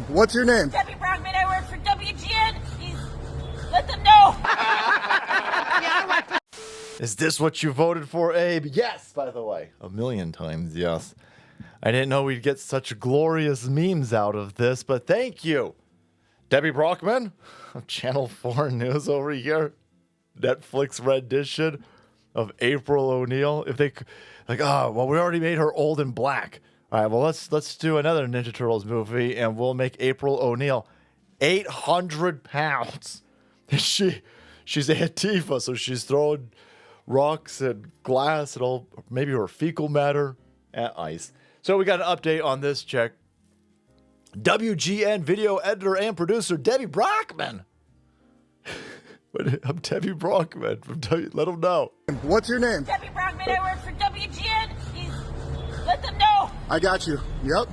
What's your name? Debbie Brockman, I work for WGN. Please let them know. Is this what you voted for, Abe? Yes, by the way. 1,000,000 times, yes. I didn't know we'd get such glorious memes out of this, but thank you. Debbie Brockman of Channel 4 News over here. Netflix rendition of April O'Neil. If they, like, oh, well, we already made her old and black. All right, well, let's do another Ninja Turtles movie, and we'll make April O'Neil 800 pounds. She's Antifa, so she's throwing rocks and glass and all, maybe her fecal matter at ice. So we got an update on this chick. WGN video editor and producer Debbie Brockman. I'm Debbie Brockman. Let them know. What's your name? Debbie Brockman, I work for WGN. Please let them know. I got you. Yep.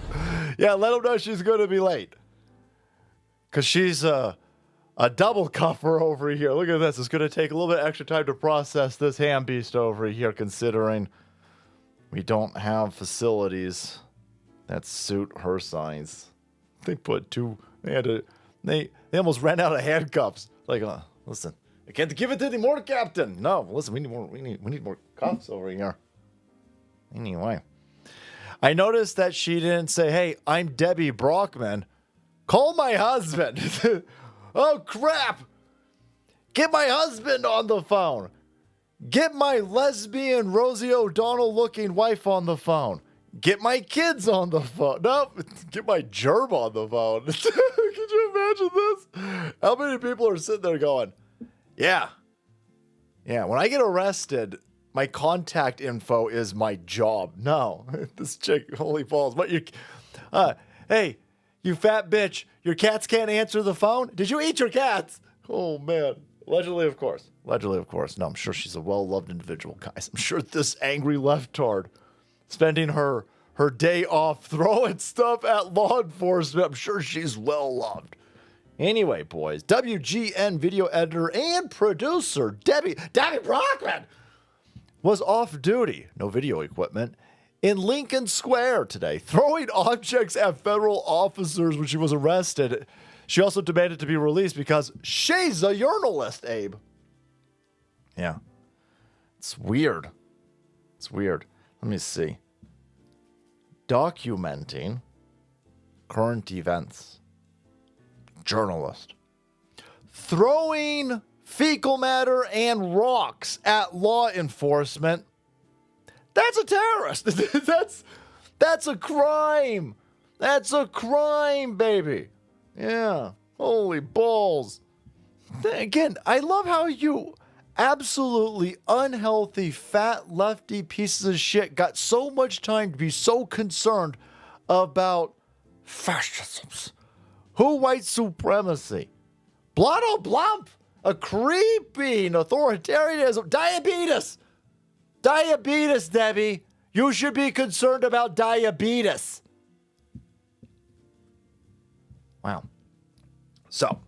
Yeah, let them know she's going to be late. Because she's a double cuffer over here. Look at this. It's going to take a little bit extra time to process this ham beast over here, considering we don't have facilities that suit her size. They put two. They almost ran out of handcuffs. Like, listen, I can't give it anymore, Captain. No, listen, we need more. We need more cuffs over here. Anyway, I noticed that she didn't say, "Hey, I'm Debbie Brockman. Call my husband." Oh crap! Get my husband on the phone. Get my lesbian Rosie O'Donnell looking wife on the phone. Get my kids on the phone. No, get my germ on the phone. Could you imagine this? How many people are sitting there going, yeah, when I get arrested, my contact info is my job. No, this chick, holy balls. What you, hey, you fat bitch, your cats can't answer the phone? Did you eat your cats? Oh, man. Allegedly, of course. No, I'm sure she's a well-loved individual, guys. I'm sure this angry leftard spending her day off throwing stuff at law enforcement, I'm sure she's well-loved. Anyway, boys, WGN video editor and producer Debbie Brockman was off duty, no video equipment, in Lincoln Square today, throwing objects at federal officers when she was arrested. She also demanded to be released because she's a urinalist, Abe. Yeah. It's weird. Let me see. Documenting current events. Journalist. Throwing fecal matter and rocks at law enforcement. That's a terrorist. That's a crime. That's a crime, baby. Yeah. Holy balls. Again, I love how you absolutely unhealthy, fat, lefty pieces of shit got so much time to be so concerned about fascisms. Who white supremacy? Blotto blump. A creeping authoritarianism. Diabetes, Debbie. You should be concerned about diabetes. Wow. So,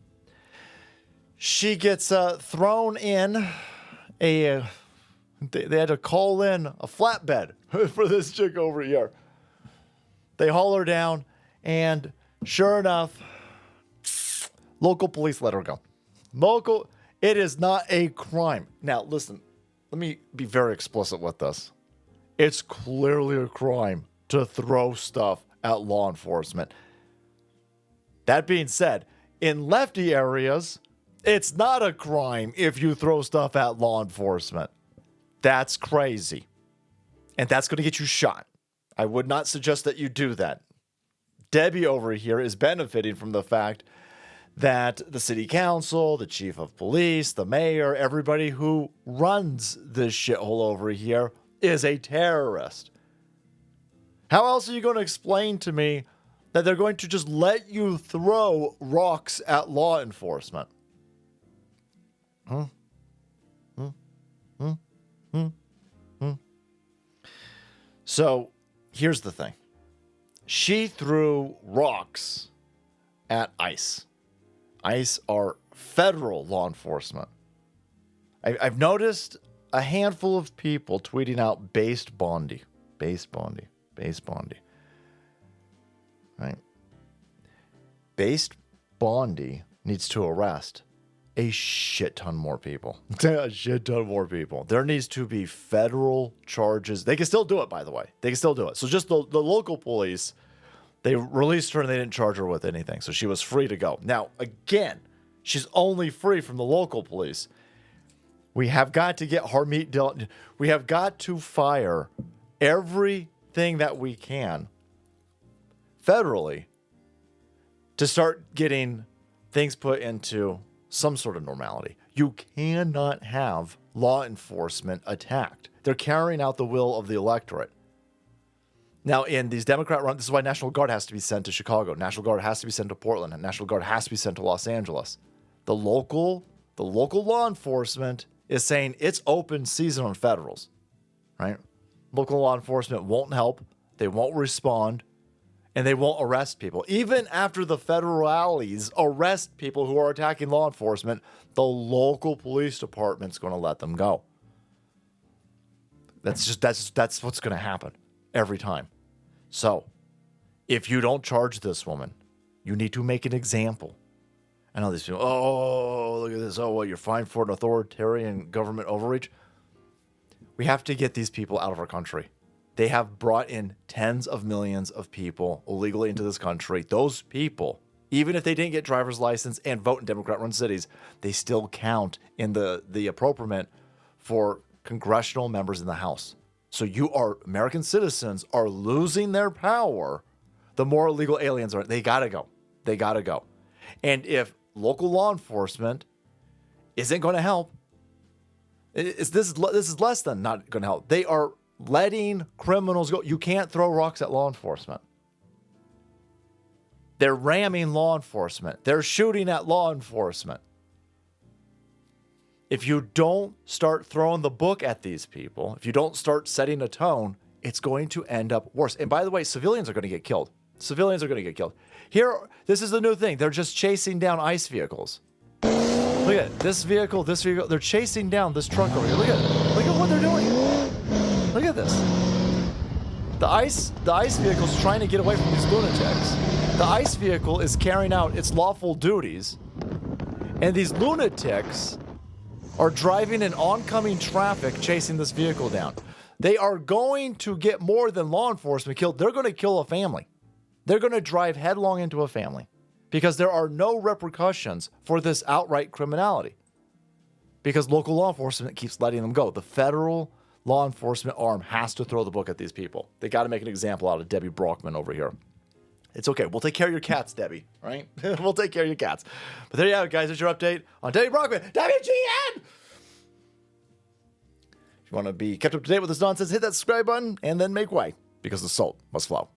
she gets thrown in they had to call in a flatbed for this chick over here. They haul her down, and sure enough, local police let her go. It is not a crime. Now, listen, let me be very explicit with this. It's clearly a crime to throw stuff at law enforcement. That being said, in lefty areas, it's not a crime if you throw stuff at law enforcement. That's crazy. And that's going to get you shot. I would not suggest that you do that. Debbie over here is benefiting from the fact that the city council, the chief of police, the mayor, everybody who runs this shithole over here is a terrorist. How else are you going to explain to me that they're going to just let you throw rocks at law enforcement? So, here's the thing. She threw rocks at ICE. ICE are federal law enforcement. I've noticed a handful of people tweeting out based Bondi. Right? Based Bondi needs to arrest a shit ton more people. A shit ton more people. There needs to be federal charges. They can still do it, by the way. They can still do it. So just the local police, they released her and they didn't charge her with anything. So she was free to go. Now, again, she's only free from the local police. We have got to get Harmeet Dillon. We have got to fire everything that we can federally to start getting things put into some sort of normality. You cannot have law enforcement attacked. They're carrying out the will of the electorate. Now, in these Democrat run, this is why National Guard has to be sent to Chicago. National Guard has to be sent to Portland. And National Guard has to be sent to Los Angeles. The local law enforcement is saying it's open season on federals, right? Local law enforcement won't help. They won't respond. And they won't arrest people. Even after the federales arrest people who are attacking law enforcement, the local police department's going to let them go. That's what's going to happen every time. So, if you don't charge this woman, you need to make an example. I know these people, oh, look at this. Oh, what, you're fined for an authoritarian government overreach? We have to get these people out of our country. They have brought in tens of millions of people illegally into this country. Those people, even if they didn't get driver's license and vote in Democrat-run cities, they still count in the appropriate for congressional members in the House. So American citizens are losing their power. The more illegal aliens are, they gotta go. They gotta go. And if local law enforcement isn't going to help, this is less than not going to help. They are letting criminals go. You can't throw rocks at law enforcement. They're ramming law enforcement. They're shooting at law enforcement. If you don't start throwing the book at these people, if you don't start setting a tone, it's going to end up worse. And by the way, civilians are going to get killed. Civilians are going to get killed. Here, this is the new thing. They're just chasing down ICE vehicles. Look at it. This vehicle. They're chasing down this truck over here. Look at what they're doing. Look at this. The ICE vehicle is trying to get away from these lunatics. The ICE vehicle is carrying out its lawful duties, and these lunatics are driving in oncoming traffic chasing this vehicle down. They are going to get more than law enforcement killed. They're going to kill a family. They're going to drive headlong into a family because there are no repercussions for this outright criminality because local law enforcement keeps letting them go. The federal law enforcement arm has to throw the book at these people. They got to make an example out of Debbie Brockman over here. It's okay. We'll take care of your cats, Debbie, right? We'll take care of your cats. But there you have it, guys. There's your update on Debbie Brockman, WGN! If you want to be kept up to date with this nonsense, hit that subscribe button and then make way because the salt must flow.